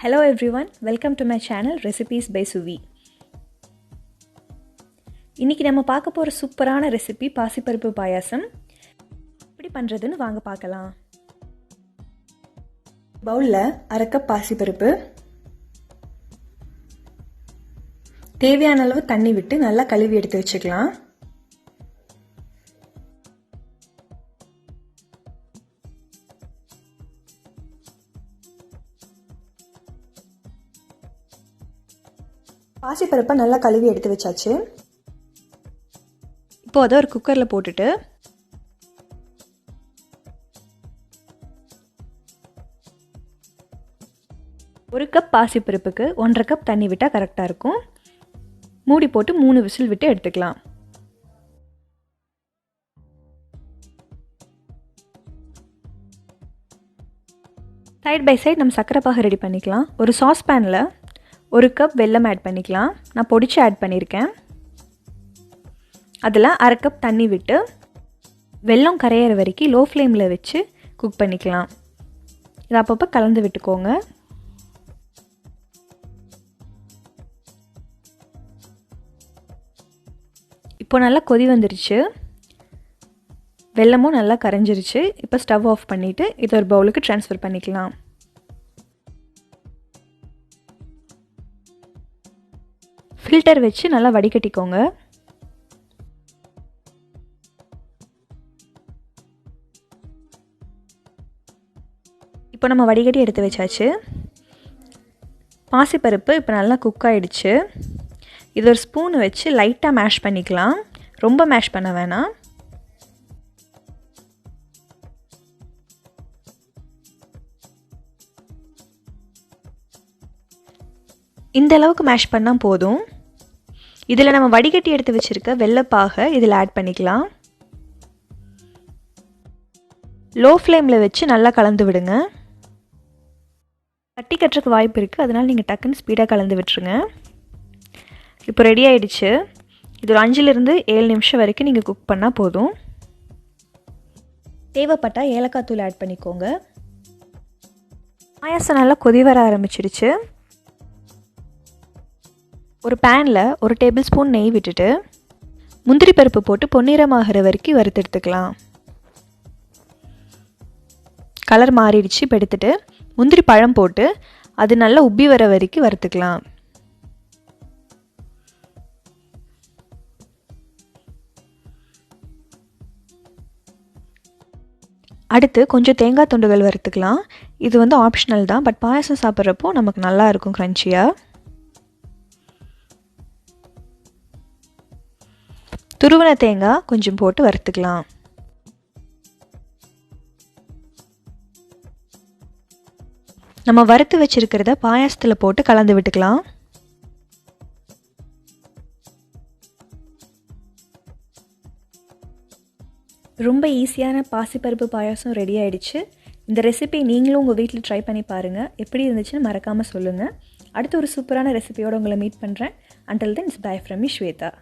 Hello everyone, welcome to my channel Recipes by Suvi. இன்னைக்கு நம்ம பார்க்க போற சூப்பரான ரெசிபி பாசிப்பருப்பு பாயாசம். எப்படி பண்றதுன்னு வாங்க பார்க்கலாம். பவுல்ல 1/2 கப் பாசிப்பருப்பு, தேவையான அளவு தண்ணி விட்டு நல்லா கழுவி எடுத்து வச்சுக்கலாம். பாசிப்பருப்பை நல்லா கழுவி எடுத்து வச்சாச்சு. இப்போ அதை ஒரு குக்கரில் போட்டுட்டு ஒரு கப் பாசிப்பருப்புக்கு 1/2 கப் தண்ணி விட்டால் கரெக்டாக இருக்கும். மூடி போட்டு 3 விசில் விட்டு எடுத்துக்கலாம். சைட் பை சைட் நம்ம சர்க்கரை பாகு ரெடி பண்ணிக்கலாம். ஒரு சாஸ் பேனில் 1 கப் வெல்லம் ஆட் பண்ணிக்கலாம். நான் பொடிச்சு ஆட் பண்ணியிருக்கேன். அதில் 1/2 கப் தண்ணி விட்டு வெல்லம் கரையிற வரைக்கும் லோ ஃப்ளேமில் வச்சு குக் பண்ணிக்கலாம். இதை அப்பப்போ கலந்து விட்டுக்கோங்க. இப்போ நல்லா கொதி வந்துருச்சு. வெல்லமும் நல்லா கரைஞ்சிருச்சு. இப்போ ஸ்டவ் ஆஃப் பண்ணிவிட்டு இதை ஒரு பவுலுக்கு ட்ரான்ஸ்ஃபர் பண்ணிக்கலாம். ஃபில்டர் வச்சு நல்லா வடிகட்டிக்கோங்க. இப்போ நம்ம வடிகட்டி எடுத்து வச்சாச்சு. பாசிப்பருப்பு இப்போ நல்லா குக் ஆகிடுச்சு. இது ஒரு ஸ்பூன் வச்சு லைட்டாக மேஷ் பண்ணிக்கலாம். ரொம்ப மேஷ் பண்ண வேணாம். இந்த அளவுக்கு மேஷ் பண்ணால் போதும். இதில் நம்ம வடிகட்டி எடுத்து வச்சுருக்க வெள்ளைப்பாகை இதில் ஆட் பண்ணிக்கலாம். லோ ஃப்ளேமில் வச்சு நல்லா கலந்து விடுங்க. கட்டி கட்டுறதுக்கு வாய்ப்பு இருக்குது, அதனால் நீங்கள் டக்குன்னு ஸ்பீடாக கலந்து விட்டுருங்க. இப்போ ரெடி ஆகிடுச்சு. இது ஒரு 5-7 நிமிஷம் வரைக்கும் நீங்கள் குக் பண்ணால் போதும். தேவைப்பட்டால் ஏலக்காய் தூள் ஆட் பண்ணிக்கோங்க. பாயாசம் நல்லா கொதி வர ஆரம்பிச்சிடுச்சு. ஒரு பேனில் 1 டேபிள் ஸ்பூன் நெய் விட்டுட்டு முந்திரி பருப்பு போட்டு பொன்னிறமாகிற வரைக்கும் வறுத்தெடுத்துக்கலாம். கலர் மாறிடுச்சு. இப்போ எடுத்துட்டு முந்திரி பழம் போட்டு அது நல்லா உப்பி வர வரைக்கும் வறுத்துக்கலாம். அடுத்து கொஞ்சம் தேங்காய் துண்டுகள் வறுத்துக்கலாம். இது ஆப்ஷனல் தான், பட் பாயாசம் சாப்பிட்றப்போ நமக்கு நல்லா இருக்கும் க்ரன்ச்சியாக. துருவன தேங்காய் கொஞ்சம் போட்டு வறுத்துக்கலாம். நம்ம வறுத்து வச்சிருக்கிறத பாயாசத்தில் போட்டு கலந்து விட்டுக்கலாம். ரொம்ப ஈஸியான பாசிப்பருப்பு பாயாசம் ரெடி ஆகிடுச்சு. இந்த ரெசிபி நீங்களும் உங்கள் வீட்டில் ட்ரை பண்ணி பாருங்கள். எப்படி இருந்துச்சுன்னு மறக்காமல் சொல்லுங்கள். அடுத்து ஒரு சூப்பரான ரெசிபியோடு உங்களை மீட் பண்ணுறேன். Until then, it's bye from me, Shweta.